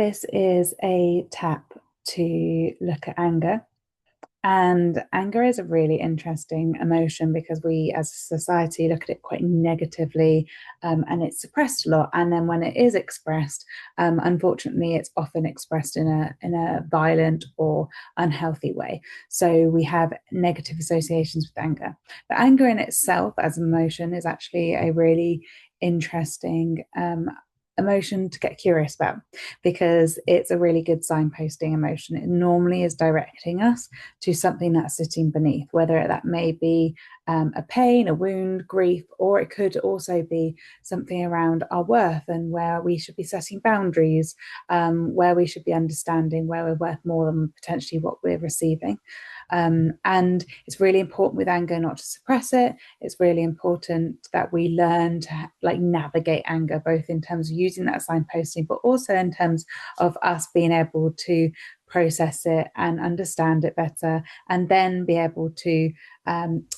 This is a tap to look at anger. And anger is a really interesting emotion because we as a society look at it quite negatively, and it's suppressed a lot. And then when it is expressed, unfortunately, it's often expressed in a violent or unhealthy way. So we have negative associations with anger. But anger in itself as an emotion is actually a really interesting emotion to get curious about because it's a really good signposting emotion. It normally is directing us to something that's sitting beneath, whether that may be a pain, a wound, grief, or it could also be something around our worth and where we should be setting boundaries, where we should be understanding where we're worth more than potentially what we're receiving. And it's really important with anger not to suppress it. It's really important that we learn to navigate anger, both in terms of using that signposting, but also in terms of us being able to process it and understand it better, and then be able to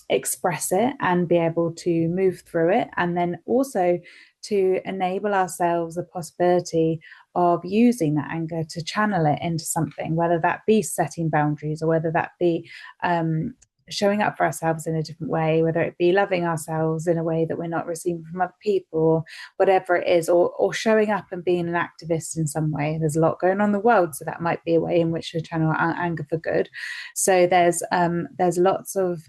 express it and be able to move through it, and then also to enable ourselves the possibility of using that anger to channel it into something, whether that be setting boundaries or whether that be showing up for ourselves in a different way, whether it be loving ourselves in a way that we're not receiving from other people, or whatever it is, or showing up and being an activist in some way. There's a lot going on in the world, so that might be a way in which to channel our anger for good. So there's lots of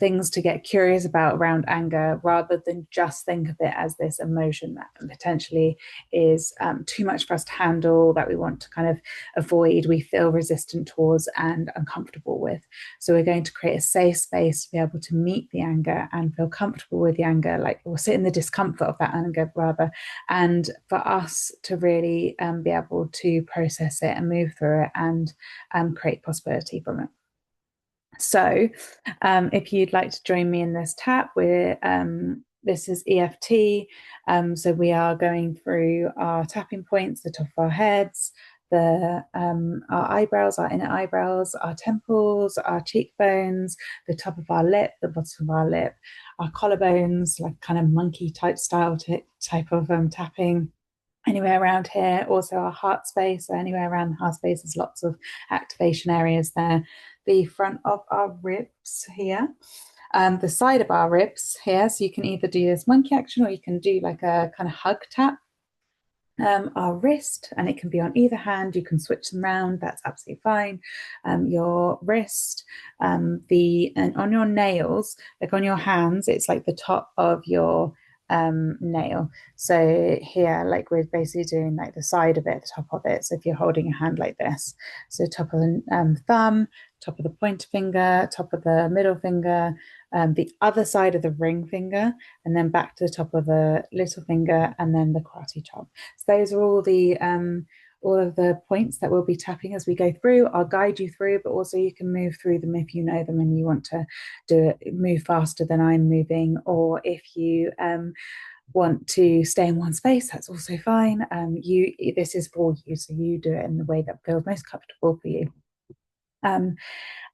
things to get curious about around anger, rather than just think of it as this emotion that potentially is too much for us to handle, that we want to kind of avoid, we feel resistant towards and uncomfortable with. So we're going to create a safe space to be able to meet the anger and feel comfortable with the anger, or sit in the discomfort of that anger rather, and for us to really be able to process it and move through it and create prosperity from it. So if you'd like to join me in this tap, this is EFT. So we are going through our tapping points, the top of our heads, our eyebrows, our inner eyebrows, our temples, our cheekbones, the top of our lip, the bottom of our lip, our collarbones, like kind of monkey type style type of tapping. Anywhere around here, also our heart space, so anywhere around the heart space, there's lots of activation areas there. The front of our ribs here, the side of our ribs here, so you can either do this monkey action or you can do like a kind of hug tap. Our wrist, and it can be on either hand, you can switch them around, that's absolutely fine. Your wrist, and on your nails, like on your hands, it's like the top of your nail. So here, like we're basically doing like the side of it, the top of it. So if you're holding a hand like this, so top of the thumb, top of the pointer finger, top of the middle finger, the other side of the ring finger, and then back to the top of the little finger, and then the karate chop. So those are all of the points that we'll be tapping as we go through. I'll guide you through, but also you can move through them if you know them and you want to move faster than I'm moving, or if you want to stay in one space, that's also fine. This is for you, so you do it in the way that feels most comfortable for you.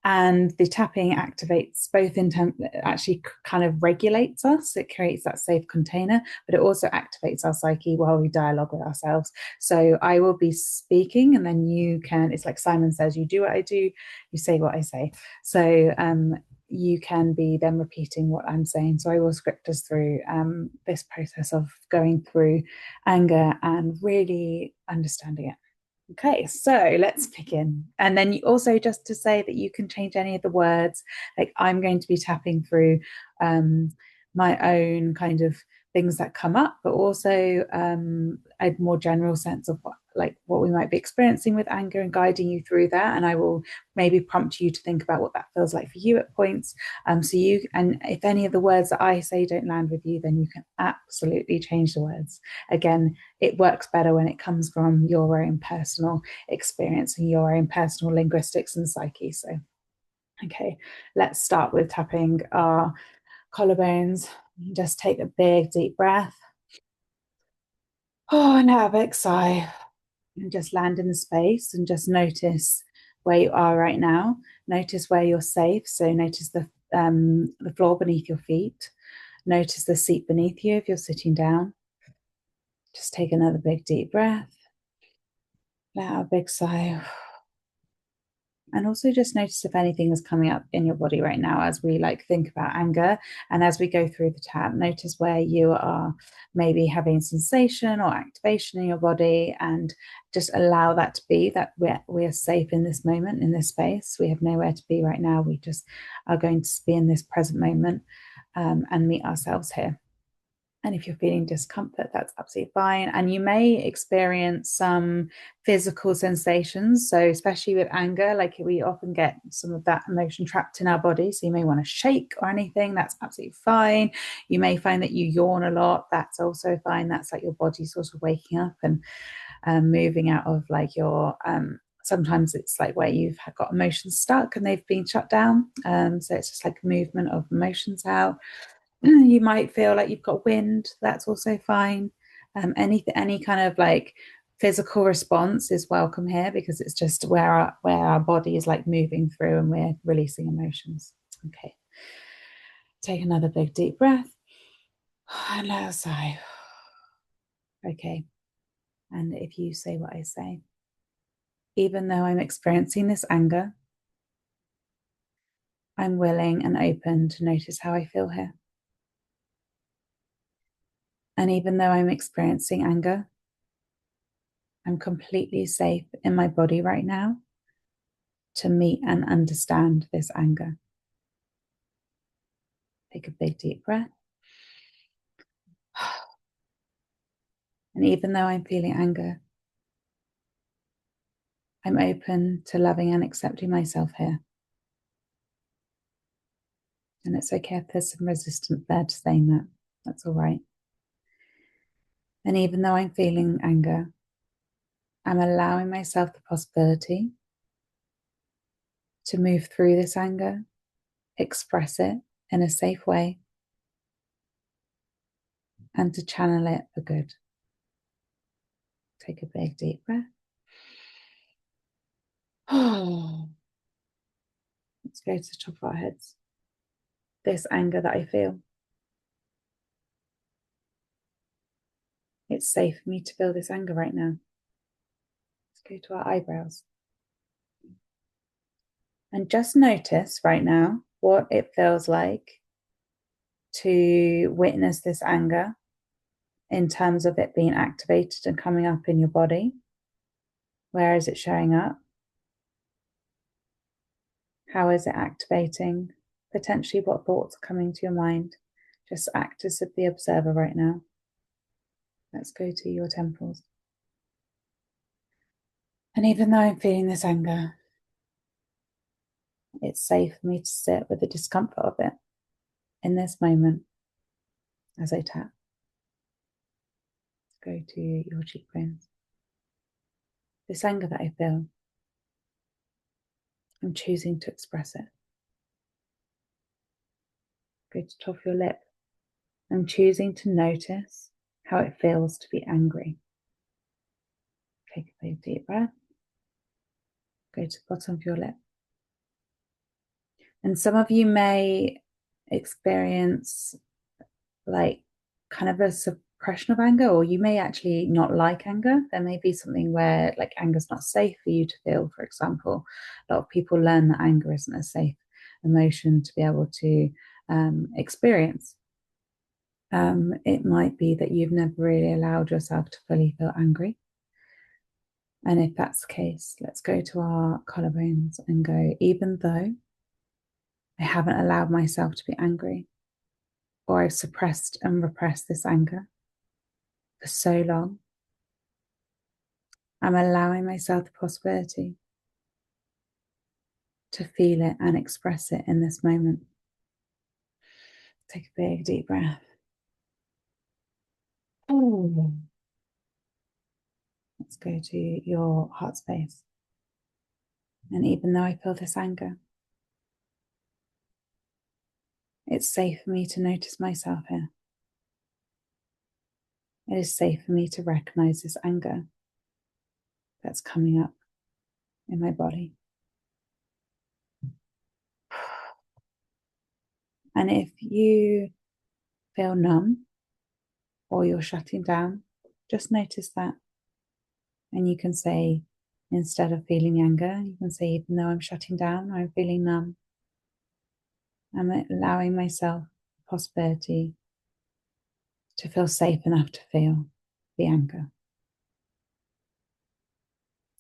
And the tapping activates both in terms, actually kind of regulates us, it creates that safe container, but it also activates our psyche while we dialogue with ourselves. So I will be speaking, and then you can, it's like Simon says, you do what I do, you say what I say. So you can be then repeating what I'm saying. So I will script us through this process of going through anger and really understanding it. Okay, so let's begin. And then you also, just to say that you can change any of the words, like I'm going to be tapping through my own kind of things that come up, but also a more general sense of what we might be experiencing with anger and guiding you through that. And I will maybe prompt you to think about what that feels like for you at points. So you, and if any of the words that I say don't land with you, then you can absolutely change the words. Again, it works better when it comes from your own personal experience and your own personal linguistics and psyche. So, okay, let's start with tapping our collarbones. Just take a big deep breath. Oh, and have a big sigh. And just land in the space and just notice where you are right now. Notice where you're safe. So notice the floor beneath your feet. Notice the seat beneath you if you're sitting down. Just take another big deep breath. Let out a big sigh. And also just notice if anything is coming up in your body right now as we like think about anger. And as we go through the tap, notice where you are maybe having sensation or activation in your body, and just allow that to be that we're safe in this moment, in this space. We have nowhere to be right now. We just are going to be in this present moment, and meet ourselves here. And if you're feeling discomfort, that's absolutely fine. And you may experience some physical sensations. So, especially with anger, like we often get some of that emotion trapped in our body. So, you may want to shake or anything. That's absolutely fine. You may find that you yawn a lot. That's also fine. That's like your body sort of waking up and moving out of like your. Sometimes it's like where you've got emotions stuck and they've been shut down. So, it's just like movement of emotions out. You might feel like you've got wind. That's also fine. Any kind of like physical response is welcome here, because it's just where our body is like moving through and we're releasing emotions. Okay. Take another big deep breath and let us sigh. Okay. And if you say what I say, even though I'm experiencing this anger, I'm willing and open to notice how I feel here. And even though I'm experiencing anger, I'm completely safe in my body right now to meet and understand this anger. Take a big deep breath. And even though I'm feeling anger, I'm open to loving and accepting myself here. And it's okay if there's some resistance there to saying that. That's all right. And even though I'm feeling anger, I'm allowing myself the possibility to move through this anger, express it in a safe way, and to channel it for good. Take a big deep breath. Let's go to the top of our heads. This anger that I feel, it's safe for me to feel this anger right now. Let's go to our eyebrows. And just notice right now what it feels like to witness this anger in terms of it being activated and coming up in your body. Where is it showing up? How is it activating? Potentially, what thoughts are coming to your mind? Just act as the observer right now. Let's go to your temples. And even though I'm feeling this anger, it's safe for me to sit with the discomfort of it in this moment as I tap. Let's go to your cheekbones. This anger that I feel, I'm choosing to express it. Go to the top of your lip. I'm choosing to notice how it feels to be angry. Take a big deep breath. Go to the bottom of your lip. And some of you may experience like kind of a suppression of anger, or you may actually not like anger. There may be something where like anger is not safe for you to feel, for example. A lot of people learn that anger isn't a safe emotion to be able to experience. It might be that you've never really allowed yourself to fully feel angry. And if that's the case, let's go to our collarbones and go, even though I haven't allowed myself to be angry, or I've suppressed and repressed this anger for so long, I'm allowing myself the possibility to feel it and express it in this moment. Take a big deep breath. Oh. Let's go to your heart space. And even though I feel this anger, it's safe for me to notice myself here. It is safe for me to recognize this anger that's coming up in my body. And if you feel numb or you're shutting down, just notice that. And you can say, Instead of feeling anger, you can say, even though I'm shutting down, I'm feeling numb. I'm allowing myself the possibility to feel safe enough to feel the anger.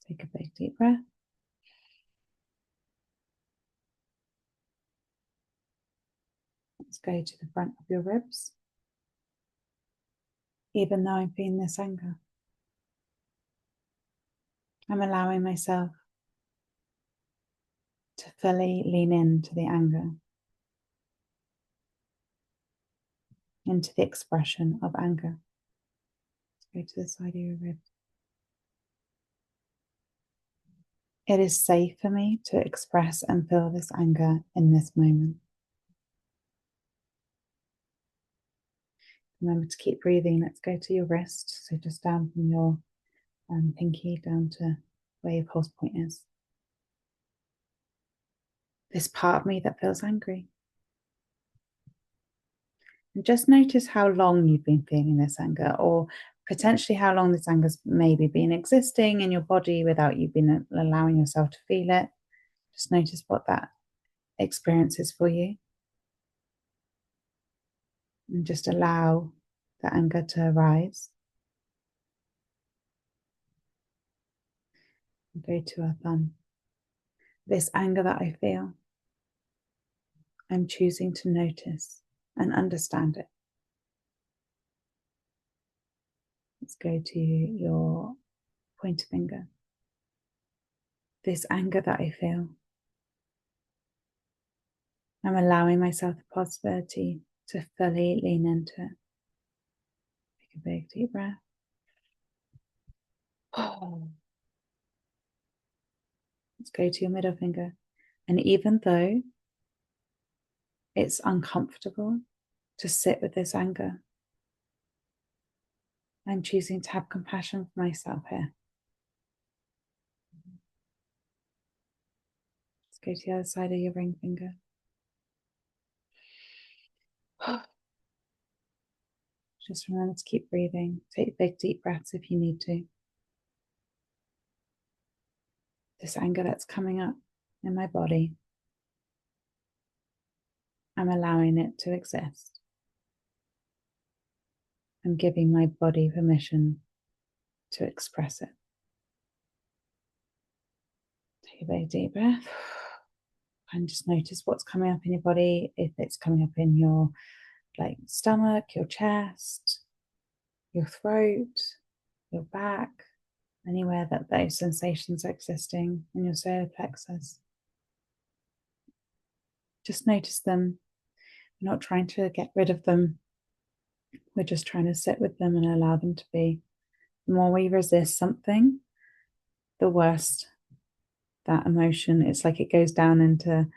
Take a big deep breath. Let's go to the front of your ribs. Even though I'm feeling this anger, I'm allowing myself to fully lean into the anger, into the expression of anger. Let's go to the side of your ribs. It is safe for me to express and feel this anger in this moment. Remember to keep breathing. Let's go to your wrist. So just down from your pinky down to where your pulse point is. This part of me that feels angry. And just notice how long you've been feeling this anger, or potentially how long this anger's maybe been existing in your body without you been allowing yourself to feel it. Just notice what that experience is for you. And just allow the anger to arise. And go to our thumb. This anger that I feel, I'm choosing to notice and understand it. Let's go to your pointer finger. This anger that I feel, I'm allowing myself the possibility to fully lean into it. Take a big deep breath. Let's go to your middle finger. And even though it's uncomfortable to sit with this anger, I'm choosing to have compassion for myself here. Let's go to the other side of your ring finger. Just remember to keep breathing. Take big deep breaths if you need to. This anger that's coming up in my body, I'm allowing it to exist. I'm giving my body permission to express it. Take a big deep breath and just notice what's coming up in your body. If it's coming up in your stomach, your chest, your throat, your back, anywhere that those sensations are existing in your solar plexus. Just notice them. We're not trying to get rid of them. We're just trying to sit with them and allow them to be. The more we resist something, the worse that emotion. It's like it goes down into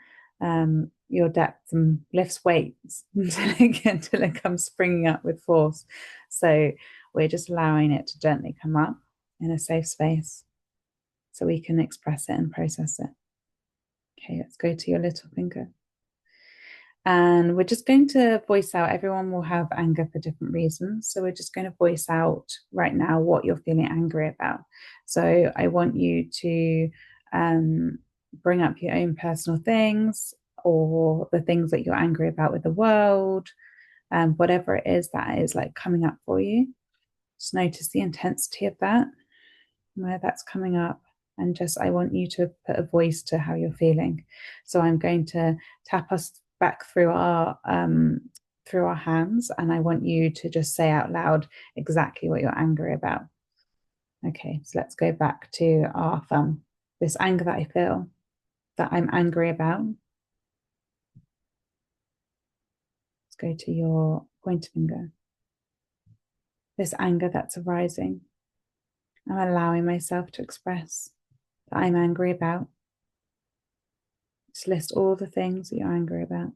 your depth and lifts weights until it comes springing up with force. So we're just allowing it to gently come up in a safe space so we can express it and process it. Okay, let's go to your little finger. And we're just going to voice out, everyone will have anger for different reasons. So we're just going to voice out right now what you're feeling angry about. So I want you to bring up your own personal things or the things that you're angry about with the world, whatever it is that is coming up for you. Just notice the intensity of that, where that's coming up. And just, I want you to put a voice to how you're feeling. So I'm going to tap us back through our hands, and I want you to just say out loud exactly what you're angry about. Okay, so let's go back to our thumb. This anger that I feel, that I'm angry about. Let's go to your pointer finger. This anger that's arising, I'm allowing myself to express that I'm angry about. Just list all the things that you're angry about.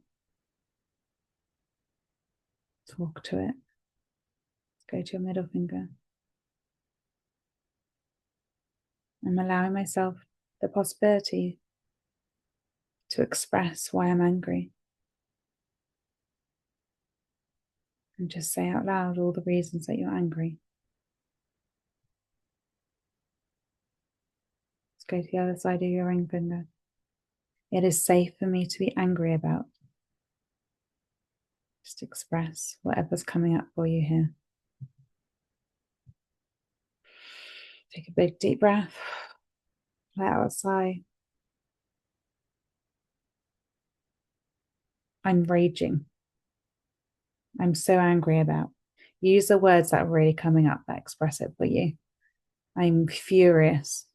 Talk to it. Go to your middle finger. I'm allowing myself the possibility to express why I'm angry. And just say out loud all the reasons that you're angry. go to the other side of your ring finger. It is safe for me to be angry about. Just express whatever's coming up for you here. Take a big deep breath. Let out a sigh. I'm raging. I'm so angry about. Use the words that are really coming up that express it for you. I'm furious.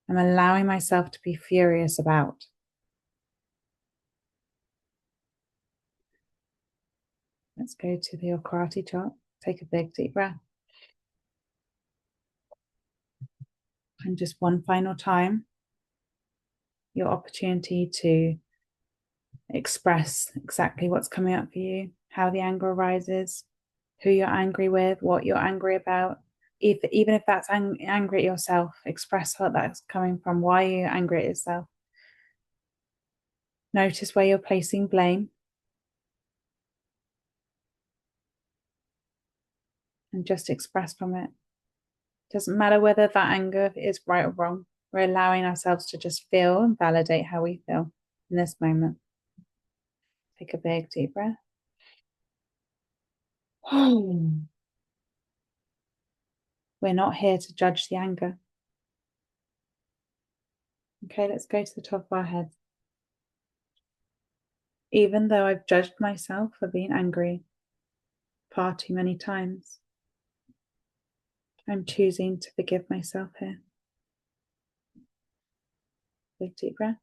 I'm allowing myself to be furious about. Let's go to the karate chart. Take a big deep breath. And just one final time, your opportunity to express exactly what's coming up for you, how the anger arises, who you're angry with, what you're angry about. Even if that's angry at yourself, express what that's coming from, why you're angry at yourself. Notice where you're placing blame. And just express from it. Doesn't matter whether that anger is right or wrong. We're allowing ourselves to just feel and validate how we feel in this moment. Take a big deep breath. We're not here to judge the anger. Okay, let's go to the top of our head. Even though I've judged myself for being angry far too many times, I'm choosing to forgive myself here. Big deep breath.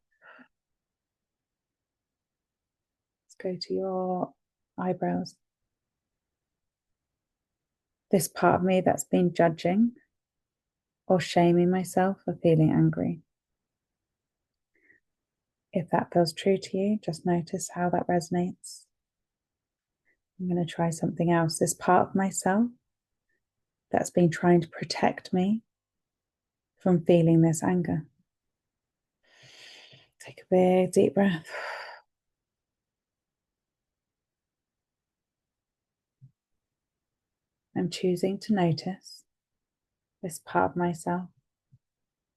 Let's go to your eyebrows. This part of me that's been judging or shaming myself for feeling angry. If that feels true to you, just notice how that resonates. I'm going to try something else. This part of myself that's been trying to protect me from feeling this anger. Take a big deep breath. I'm choosing to notice this part of myself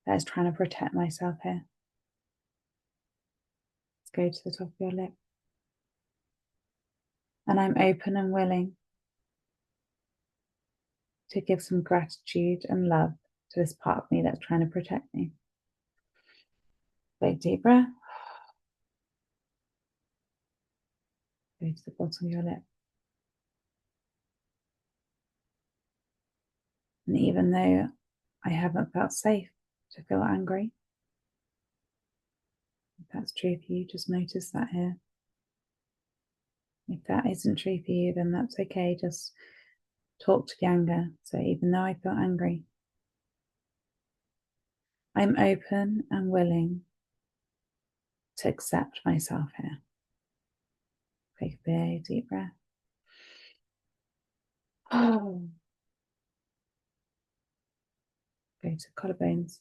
that is trying to protect myself here. Let's go to the top of your lip. And I'm open and willing to give some gratitude and love to this part of me that's trying to protect me. Big deep breath. Go to the bottom of your lip. And even though I haven't felt safe to feel angry, if that's true for you, just notice that here. If that isn't true for you, then that's okay. Just talk to the anger. So even though I feel angry, I'm open and willing to accept myself here. Take a big deep breath. Oh. Go to collarbones.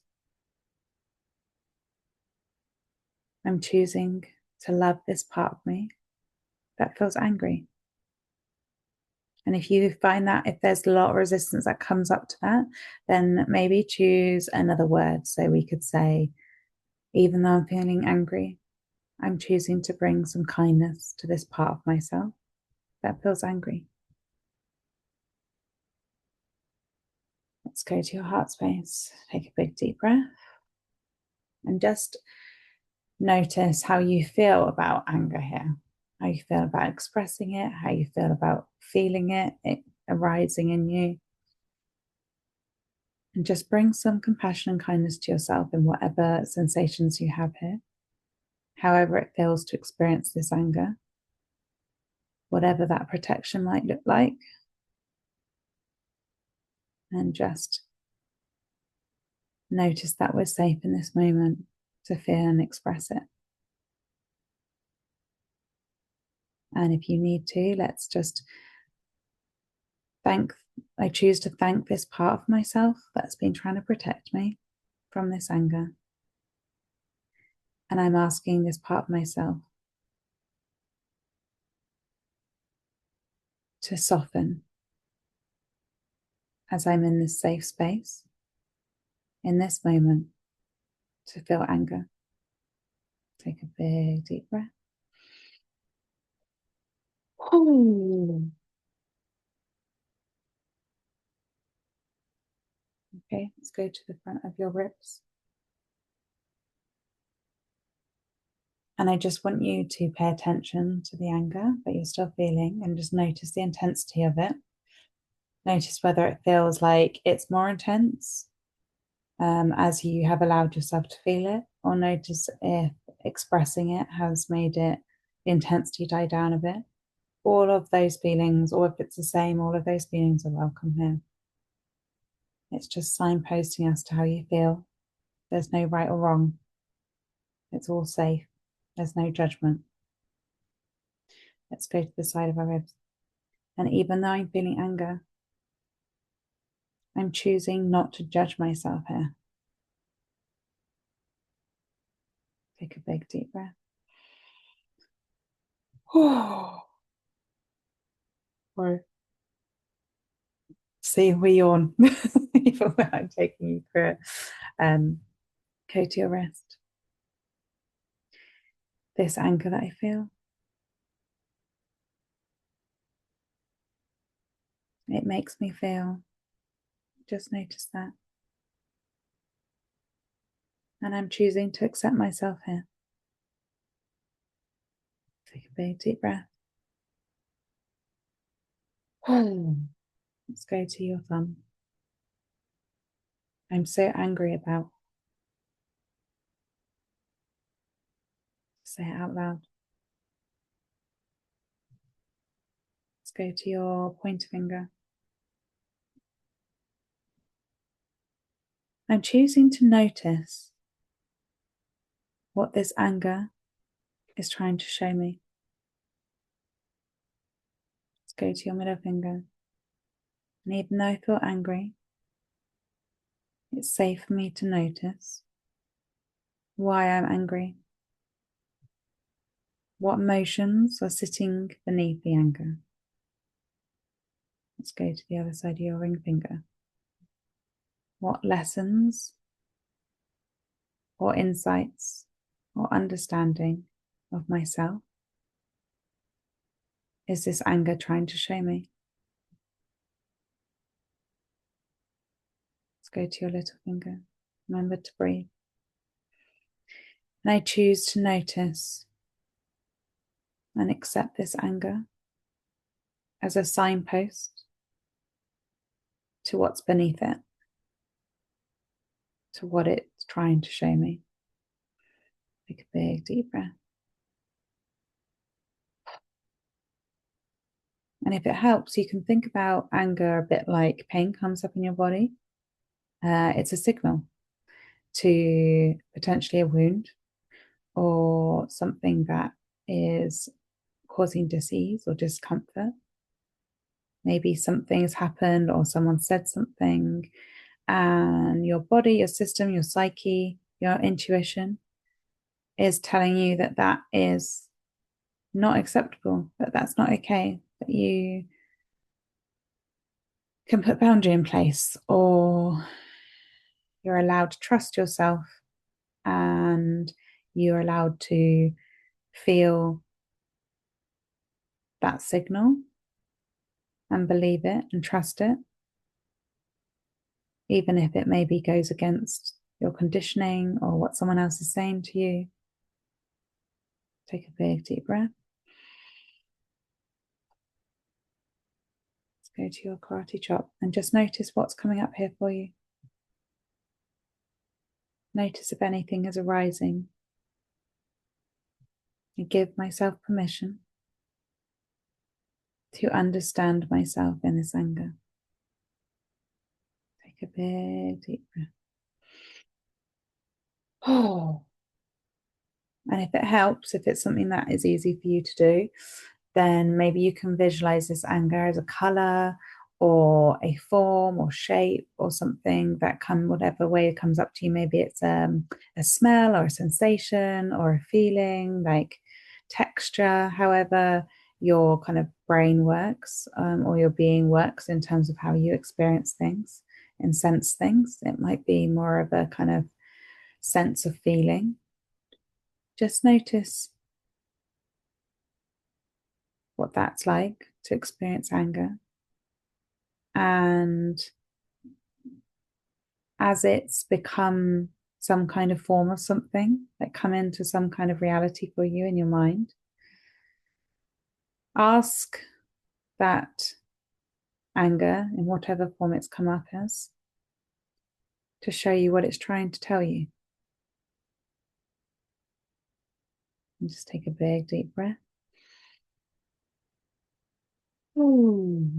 I'm choosing to love this part of me that feels angry. And if you find that if there's a lot of resistance that comes up to that, then maybe choose another word. So we could say, even though I'm feeling angry, I'm choosing to bring some kindness to this part of myself that feels angry. Let's go to your heart space. Take a big deep breath. And just notice how you feel about anger here. How you feel about expressing it, how you feel about feeling it arising in you. And just bring some compassion and kindness to yourself in whatever sensations you have here. However it feels to experience this anger, whatever that protection might look like. And just notice that we're safe in this moment to feel and express it. And if you need to, let's just I choose to thank this part of myself that's been trying to protect me from this anger. And I'm asking this part of myself to soften as I'm in this safe space, in this moment, to feel anger. Take a big deep breath. Okay, let's go to the front of your ribs. And I just want you to pay attention to the anger that you're still feeling and just notice the intensity of it. Notice whether it feels like it's more intense as you have allowed yourself to feel it, or notice if expressing it has made it, the intensity die down a bit. All of those feelings, or if it's the same, all of those feelings are welcome here. It's just signposting us to how you feel. There's no right or wrong. It's all safe. There's no judgment. Let's go to the side of our ribs. And even though I'm feeling anger, I'm choosing not to judge myself here. Take a big deep breath. Or see we yawn, even when I'm taking you through it. Go to your rest. This anger that I feel, it makes me feel. Just notice that. And I'm choosing to accept myself here. Take a big deep breath. Let's go to your thumb. I'm so angry about. Say it out loud. Let's go to your pointer finger. I'm choosing to notice what this anger is trying to show me. Let's go to your middle finger. And even though I feel angry, it's safe for me to notice why I'm angry. What emotions are sitting beneath the anger? Let's go to the other side of your ring finger. What lessons or insights or understanding of myself is this anger trying to show me? Let's go to your little finger. Remember to breathe. And I choose to notice and accept this anger as a signpost to what's beneath it, to what it's trying to show me. Take a big deep breath. And if it helps, you can think about anger a bit like pain comes up in your body. It's a signal to potentially a wound or something that is causing disease or discomfort. Maybe something's happened or someone said something, and your body, your system, your psyche, your intuition is telling you that that is not acceptable, that that's not okay, that you can put boundary in place, or you're allowed to trust yourself and you're allowed to feel that signal and believe it and trust it, even if it maybe goes against your conditioning or what someone else is saying to you. Take a big deep breath. Let's go to your karate chop and just notice what's coming up here for you. Notice if anything is arising. I give myself permission to understand myself in this anger. Take a big deep breath. Oh. And if it helps, if it's something that is easy for you to do, then maybe you can visualize this anger as a color or a form or shape or something that whatever way it comes up to you. Maybe it's a smell or a sensation or a feeling, like texture, however your kind of brain works or your being works in terms of how you experience things and sense things. It might be more of a kind of sense of feeling, just notice what that's like to experience anger. And as it's become some kind of form of something that come into some kind of reality for you in your mind, ask that anger, in whatever form it's come up as, to show you what it's trying to tell you. And just take a big deep breath. Ooh.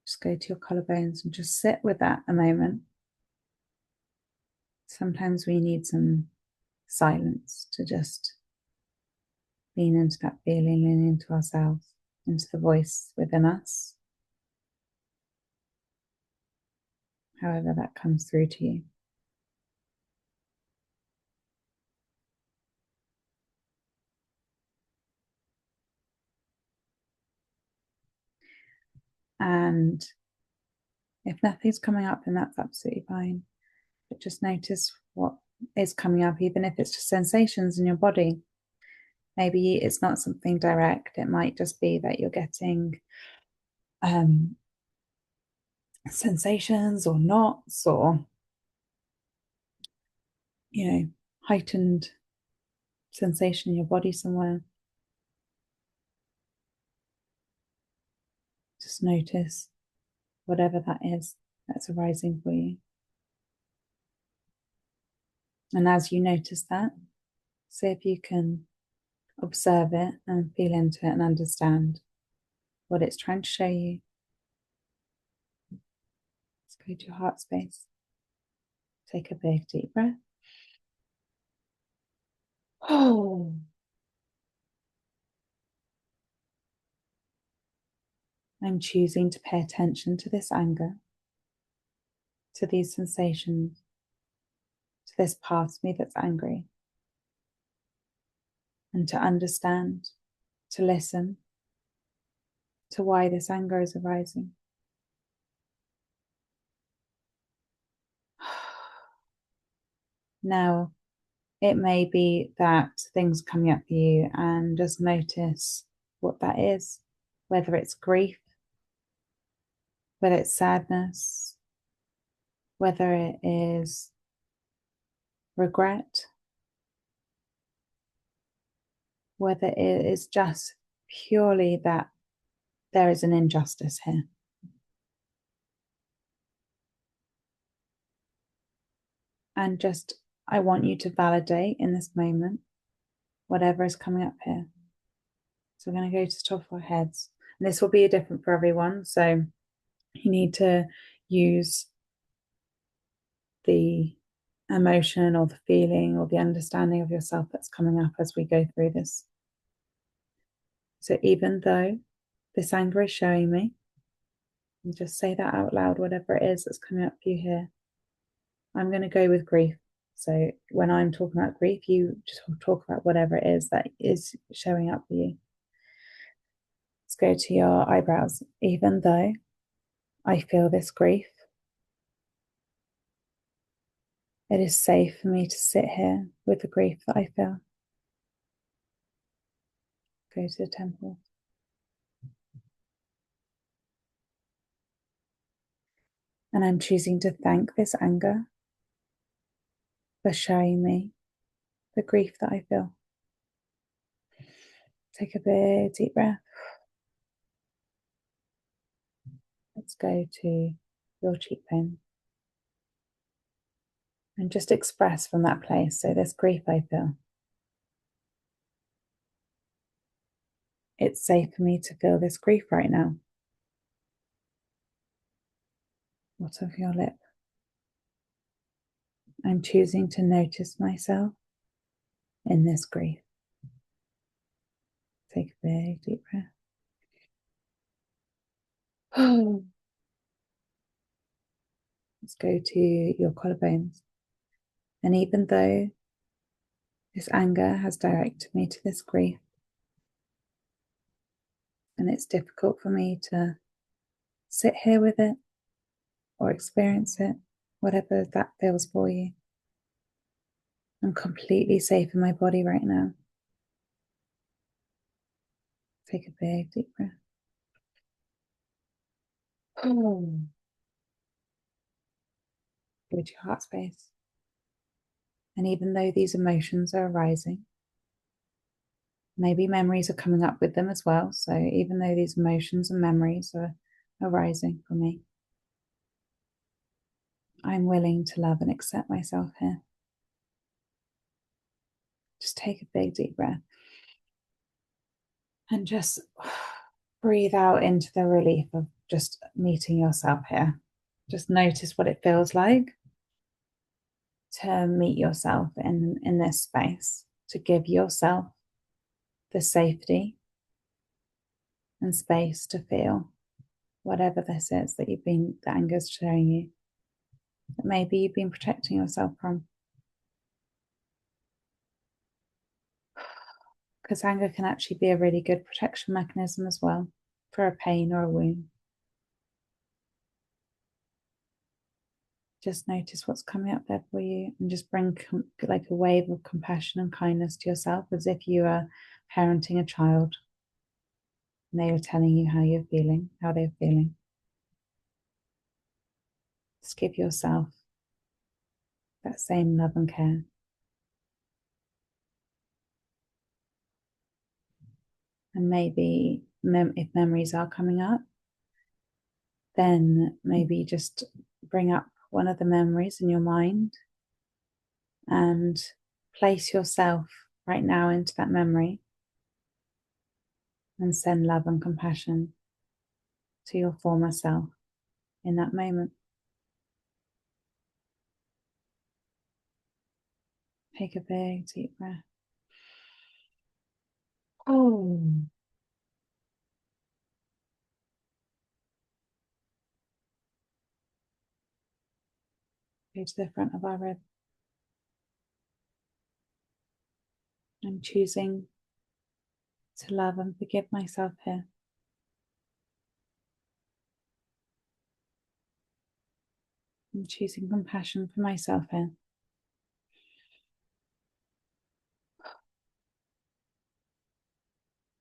Just go to your collarbones and just sit with that a moment. Sometimes we need some silence to just lean into that feeling, lean into ourselves, into the voice within us, however that comes through to you. And if nothing's coming up, then that's absolutely fine. But just notice what is coming up, even if it's just sensations in your body. Maybe it's not something direct. It might just be that you're getting sensations or knots or, heightened sensation in your body somewhere. Just notice whatever that is that's arising for you. And as you notice that, see if you can observe it and feel into it and understand what it's trying to show you. Let's go to your heart space. Take a big deep breath. Oh. I'm choosing to pay attention to this anger, to these sensations, to this part of me that's angry, and to understand, to listen to why this anger is arising. Now, it may be that things coming up for you, and just notice what that is, whether it's grief, whether it's sadness, whether it is regret, whether it is just purely that there is an injustice here. And just, I want you to validate in this moment whatever is coming up here. So we're going to go to the top of our heads. And this will be different for everyone. So you need to use the emotion or the feeling or the understanding of yourself that's coming up as we go through this. So even though this anger is showing me, and just say that out loud, whatever it is that's coming up for you here. I'm going to go with grief. So when I'm talking about grief, you just talk about whatever it is that is showing up for you. Let's go to your eyebrows. Even though I feel this grief, it is safe for me to sit here with the grief that I feel. Go to the temple. And I'm choosing to thank this anger for showing me the grief that I feel. Take a big deep breath. Let's go to your cheekbone. And just express from that place. So this grief I feel. It's safe for me to feel this grief right now. What of your lip? I'm choosing to notice myself in this grief. Take a big deep breath. Let's go to your collarbones. And even though this anger has directed me to this grief, and it's difficult for me to sit here with it or experience it whatever that feels for you. I'm completely safe in my body right now. Take a big deep breath. Go to your heart space. And even though these emotions are arising, maybe memories are coming up with them as well. So even though these emotions and memories are arising for me, I'm willing to love and accept myself here. Just take a big deep breath and just breathe out into the relief of just meeting yourself here. Just notice what it feels like to meet yourself in this space, to give yourself the safety and space to feel whatever this is that the anger's showing you, that maybe you've been protecting yourself from. Because anger can actually be a really good protection mechanism as well for a pain or a wound. Just notice what's coming up there for you and just bring like a wave of compassion and kindness to yourself, as if you are parenting a child and they were telling you how you're feeling, how they're feeling. Just give yourself that same love and care. And maybe if memories are coming up, then maybe just bring up one of the memories in your mind and place yourself right now into that memory and send love and compassion to your former self in that moment. Take a big deep breath. Go to the front of our rib. I'm choosing to love and forgive myself here. I'm choosing compassion for myself here.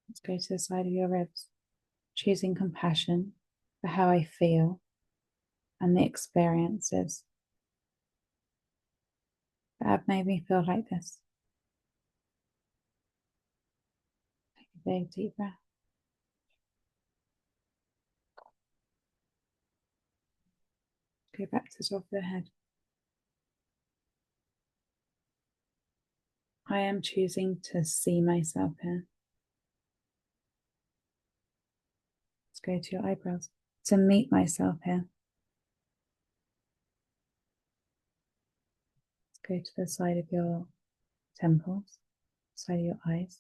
Let's go to the side of your ribs. Choosing compassion for how I feel and the experiences that have made me feel like this. Take a big deep breath. Go back to the top of the head. I am choosing to see myself here. Let's go to your eyebrows. To meet myself here. Let's go to the side of your temples, side of your eyes.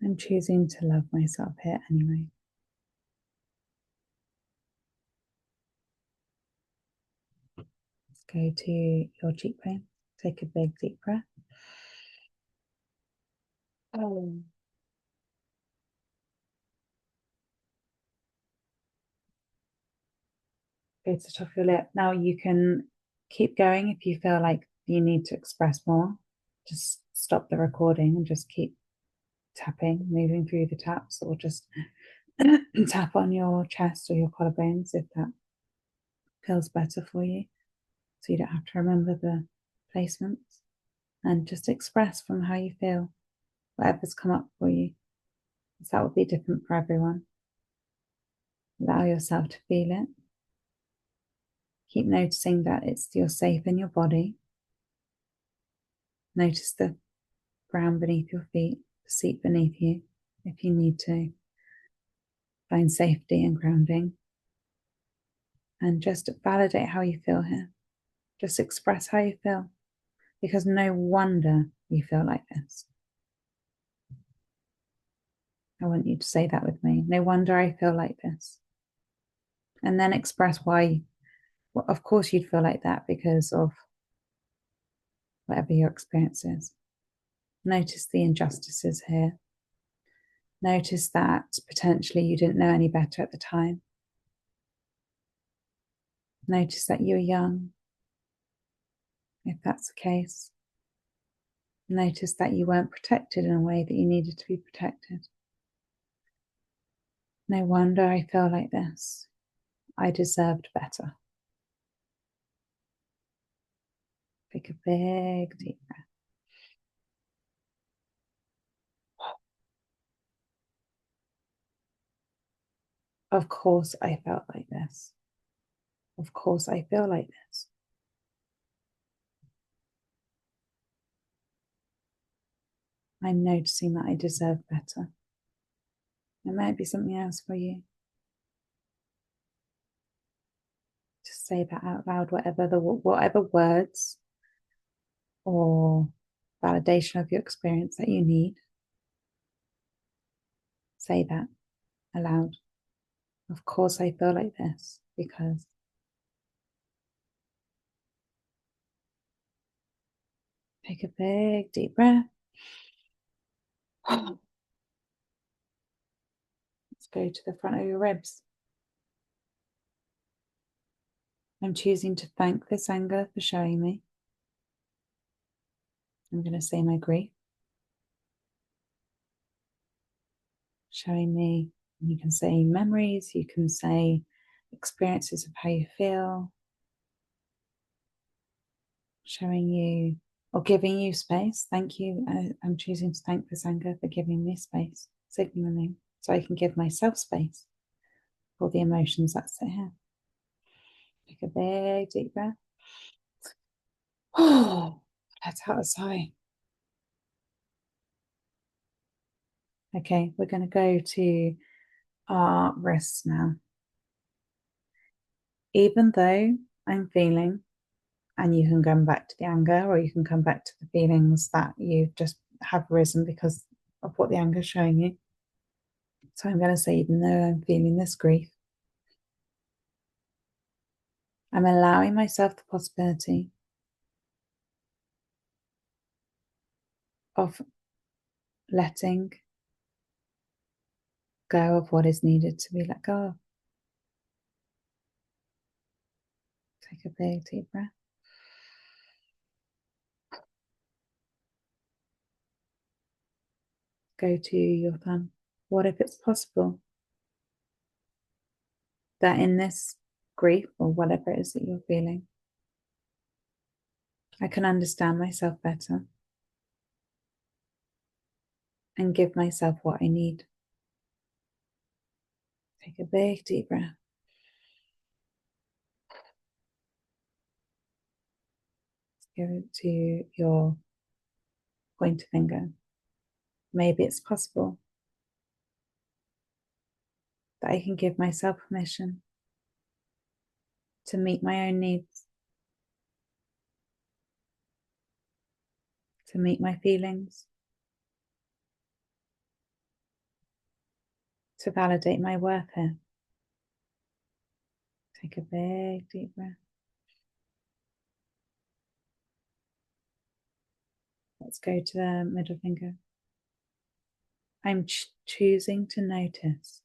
I'm choosing to love myself here anyway. Let's go to your cheekbone. Take a big deep breath. Oh. Go to the top of your lip. Now you can keep going if you feel like you need to express more. Just stop the recording and just keep tapping, moving through the taps, or just tap on your chest or your collarbones if that feels better for you. So you don't have to remember the placements, and just express from how you feel, whatever's come up for you. Because that will be different for everyone. Allow yourself to feel it. Keep noticing that you're safe in your body. Notice the ground beneath your feet, the seat beneath you, if you need to. Find safety and grounding. And just validate how you feel here. Just express how you feel. Because no wonder you feel like this. I want you to say that with me. No wonder I feel like this. And then express why. Well, of course you'd feel like that because of whatever your experience is. Notice the injustices here. Notice that potentially you didn't know any better at the time. Notice that you're young, if that's the case. Notice that you weren't protected in a way that you needed to be protected. No wonder I feel like this. I deserved better. Take a big deep breath. Of course I felt like this. Of course I feel like this. I'm noticing that I deserve better. There might be something else for you. Just say that out loud, whatever words or validation of your experience that you need. Say that aloud. Of course I feel like this because take a big deep breath. Let's go to the front of your ribs. I'm choosing to thank this anger for showing me. I'm going to say my grief. Showing me, you can say memories, you can say experiences of how you feel. Showing you or giving you space. Thank you. I'm choosing to thank this anger for giving me space, signaling so I can give myself space for the emotions that sit here. Take a big deep breath. Oh, let out a sigh. Okay, we're going to go to our wrists now. Even though I'm feeling, and you can come back to the anger or you can come back to the feelings that you just have risen because of what the anger is showing you. So I'm going to say, even though I'm feeling this grief, I'm allowing myself the possibility of letting go of what is needed to be let go of. Take a big deep breath. Go to your thumb. What if it's possible that in this grief or whatever it is that you're feeling, I can understand myself better and give myself what I need? Take a big deep breath. Give it to your pointer finger. Maybe it's possible that I can give myself permission to meet my own needs, to meet my feelings, to validate my worth here. Take a big deep breath. Let's go to the middle finger. I'm choosing to notice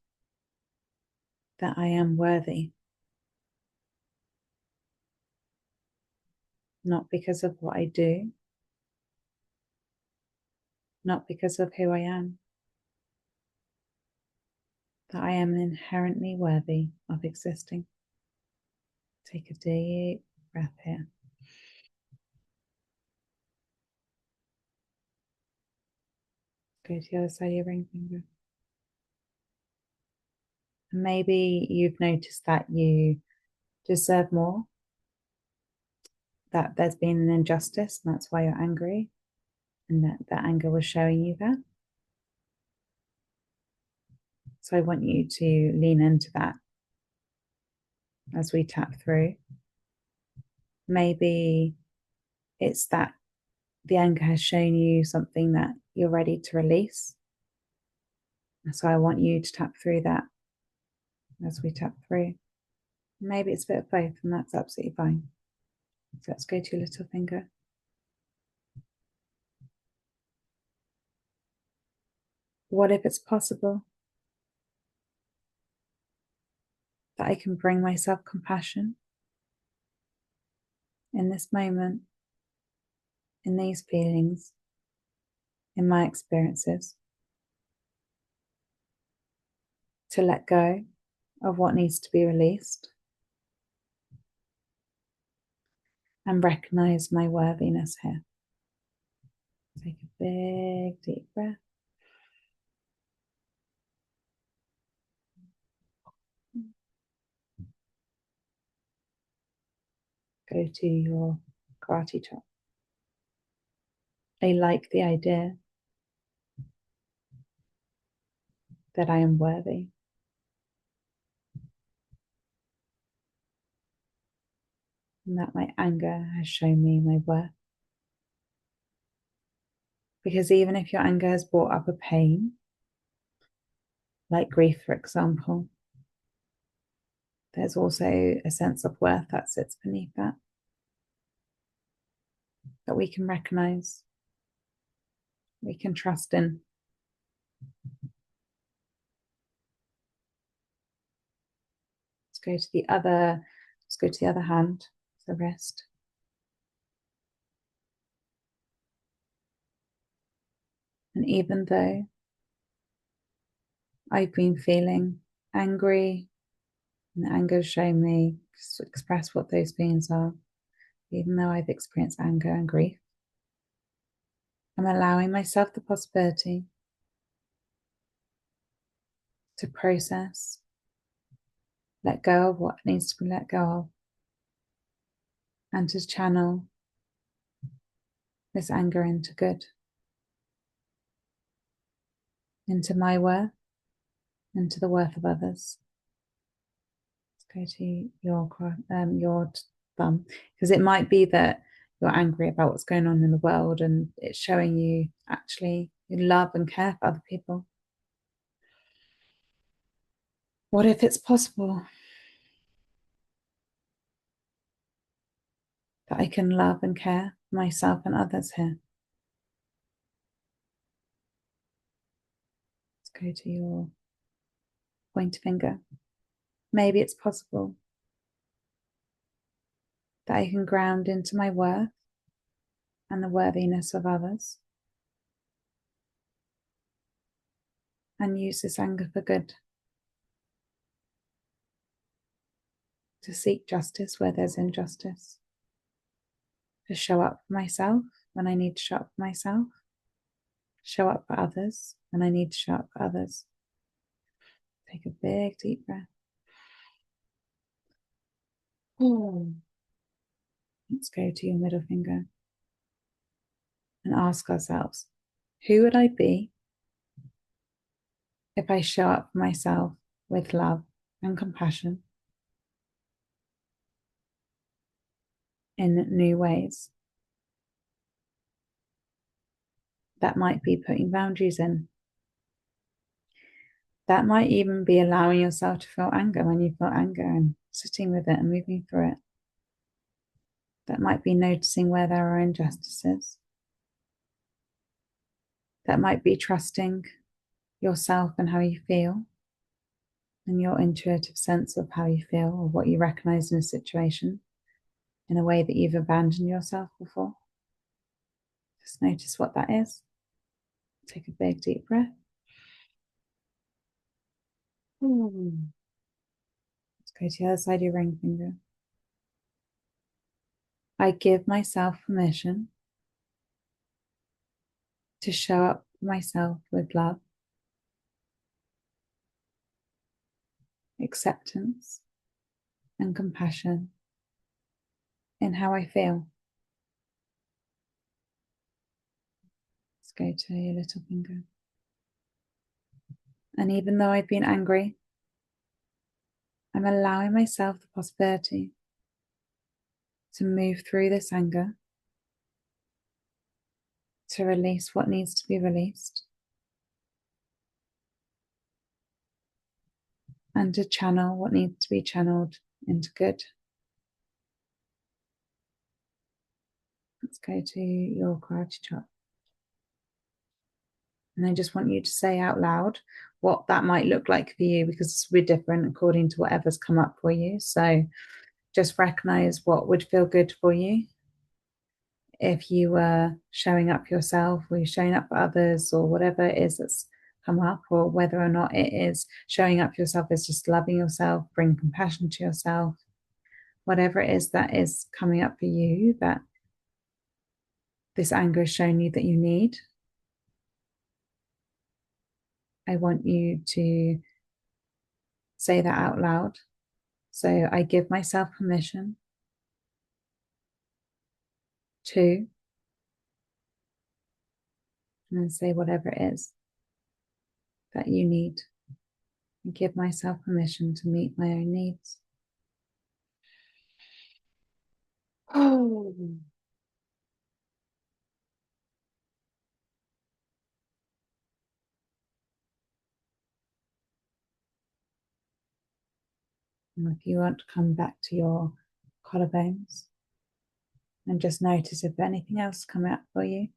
that I am worthy, not because of what I do, not because of who I am, that I am inherently worthy of existing. Take a deep breath here. Go to the other side of your ring finger. And maybe you've noticed that you deserve more, that there's been an injustice, and that's why you're angry, and that anger was showing you that. So I want you to lean into that as we tap through. Maybe it's that the anger has shown you something that you're ready to release. So I want you to tap through that as we tap through. Maybe it's a bit of both, and that's absolutely fine. So let's go to your little finger. What if it's possible that I can bring myself compassion in this moment, in these feelings, in my experiences, to let go of what needs to be released and recognize my worthiness here. Take a big, deep breath. Go to your karate chop. I like the idea that I am worthy. And that my anger has shown me my worth. Because even if your anger has brought up a pain, like grief, for example, there's also a sense of worth that sits beneath that we can recognize, we can trust in. Let's go to the other hand, the wrist. And even though I've been feeling angry, and anger's shown me to express what those feelings are, even though I've experienced anger and grief, I'm allowing myself the possibility to process, let go of what needs to be let go of, and to channel this anger into good, into my worth, into the worth of others. Let's go to your thumb, because it might be that you're angry about what's going on in the world and it's showing you actually you love and care for other people. What if it's possible that I can love and care for myself and others here? Let's go to your pointer finger. Maybe it's possible that I can ground into my worth and the worthiness of others and use this anger for good, to seek justice where there's injustice, to show up for myself when I need to show up for myself, show up for others when I need to show up for others. Take a big deep breath. Let's go to your middle finger and ask ourselves, who would I be if I show up for myself with love and compassion in new ways? That might be putting boundaries in. That might even be allowing yourself to feel anger when you feel anger and sitting with it and moving through it. That might be noticing where there are injustices. That might be trusting yourself and how you feel and your intuitive sense of how you feel or what you recognize in a situation in a way that you've abandoned yourself before. Just notice what that is. Take a big deep breath. Let's go to the other side of your ring finger. I give myself permission to show up for myself with love, acceptance, and compassion in how I feel. Let's go to your little finger. And even though I've been angry, I'm allowing myself the possibility to move through this anger, to release what needs to be released, and to channel what needs to be channeled into good. Let's go to your karate chop. And I just want you to say out loud what that might look like for you, because it's really different according to whatever's come up for you. So just recognize what would feel good for you. If you were showing up yourself, or you're showing up for others, or whatever it is that's come up, or whether or not it is showing up yourself is just loving yourself, bring compassion to yourself, whatever it is that is coming up for you, that this anger is showing you that you need. I want you to say that out loud. So I give myself permission to, and then say whatever it is that you need. I give myself permission to meet my own needs. Oh. And if you want to come back to your collarbones and just notice if anything else coming up for you.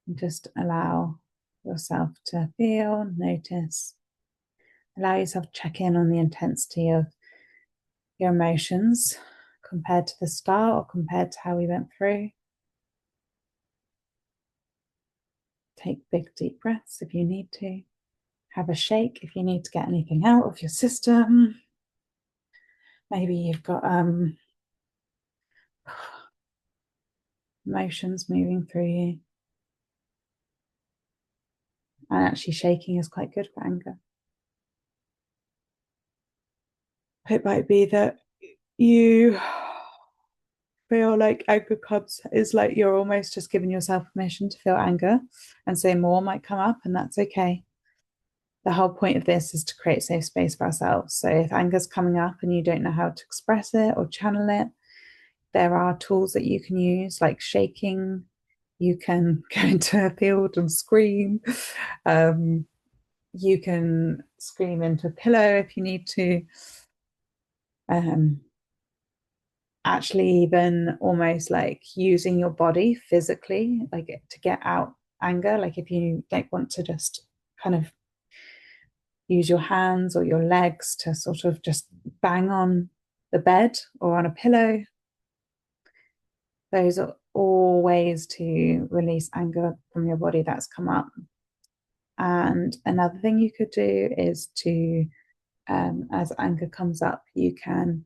And just allow yourself to feel, notice. Allow yourself to check in on the intensity of your emotions compared to the start or compared to how we went through. Take big, deep breaths if you need to. Have a shake if you need to get anything out of your system. Maybe you've got emotions moving through you. And actually shaking is quite good for anger. It might be that you feel like anger comes is like you're almost just giving yourself permission to feel anger, and so more might come up, and that's okay. The whole point of this is to create safe space for ourselves. So if anger's coming up and you don't know how to express it or channel it, there are tools that you can use, like shaking. You can go into a field and scream. You can scream into a pillow if you need to. Actually, even almost like using your body physically, like to get out anger. Like if you like want to just kind of use your hands or your legs to sort of just bang on the bed or on a pillow. Those are all ways to release anger from your body that's come up. And another thing you could do is to, as anger comes up, you can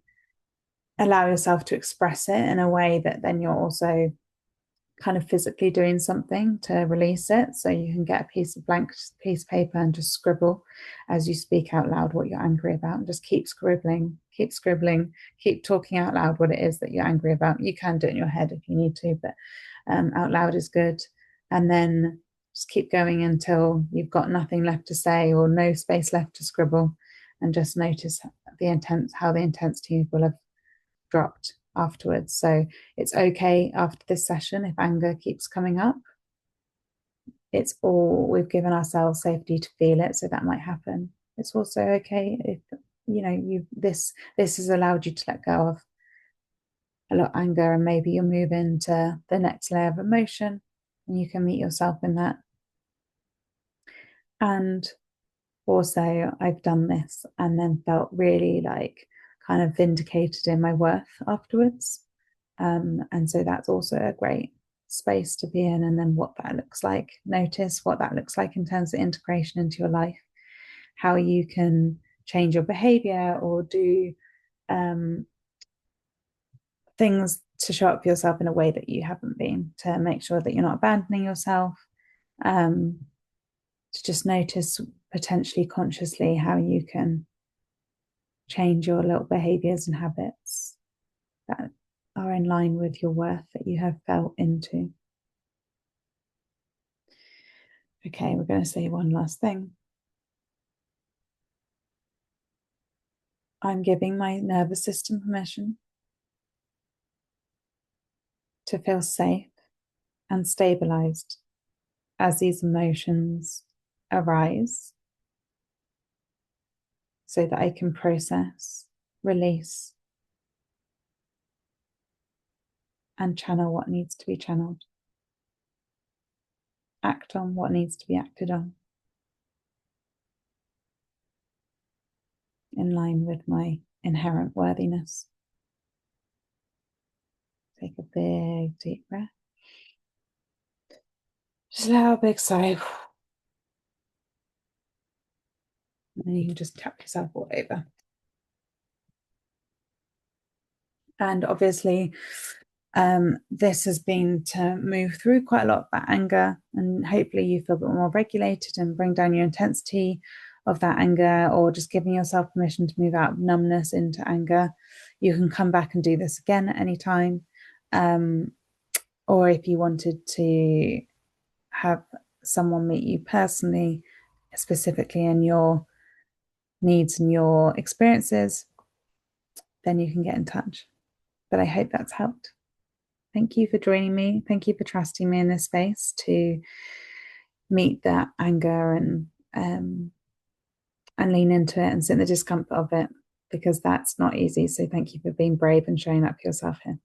allow yourself to express it in a way that then you're also kind of physically doing something to release it. So you can get a blank piece of paper and just scribble as you speak out loud what you're angry about, and just keep scribbling, keep talking out loud what it is that you're angry about. You can do it in your head if you need to, but out loud is good. And then just keep going until you've got nothing left to say or no space left to scribble, and just notice how the intensity will have dropped afterwards. So it's okay after this session if anger keeps coming up. It's all, we've given ourselves safety to feel it, so that might happen. It's also okay if this has allowed you to let go of a lot of anger, and maybe you'll move into the next layer of emotion and you can meet yourself in that. And also, I've done this and then felt really like kind of vindicated in my worth afterwards. And so that's also a great space to be in. And then what that looks like, notice what that looks like in terms of integration into your life, how you can change your behavior or do things to show up for yourself in a way that you haven't been, to make sure that you're not abandoning yourself, to just notice potentially consciously how you can change your little behaviors and habits that are in line with your worth that you have felt into. Okay, we're going to say one last thing. I'm giving my nervous system permission to feel safe and stabilized as these emotions arise, so that I can process, release, and channel what needs to be channeled, act on what needs to be acted on. in line with my inherent worthiness. Take a big deep breath. Just let out a big sigh. And then you can just tap yourself all over. And obviously, this has been to move through quite a lot of that anger, and hopefully you feel a bit more regulated and bring down your intensity of that anger, or just giving yourself permission to move out of numbness into anger. You can come back and do this again at any time. Or if you wanted to have someone meet you personally, specifically in your needs and your experiences, then you can get in touch. But I hope that's helped. Thank you for joining me. Thank you for trusting me in this space to meet that anger and lean into it and sit in the discomfort of it, because that's not easy. So thank you for being brave and showing up for yourself here.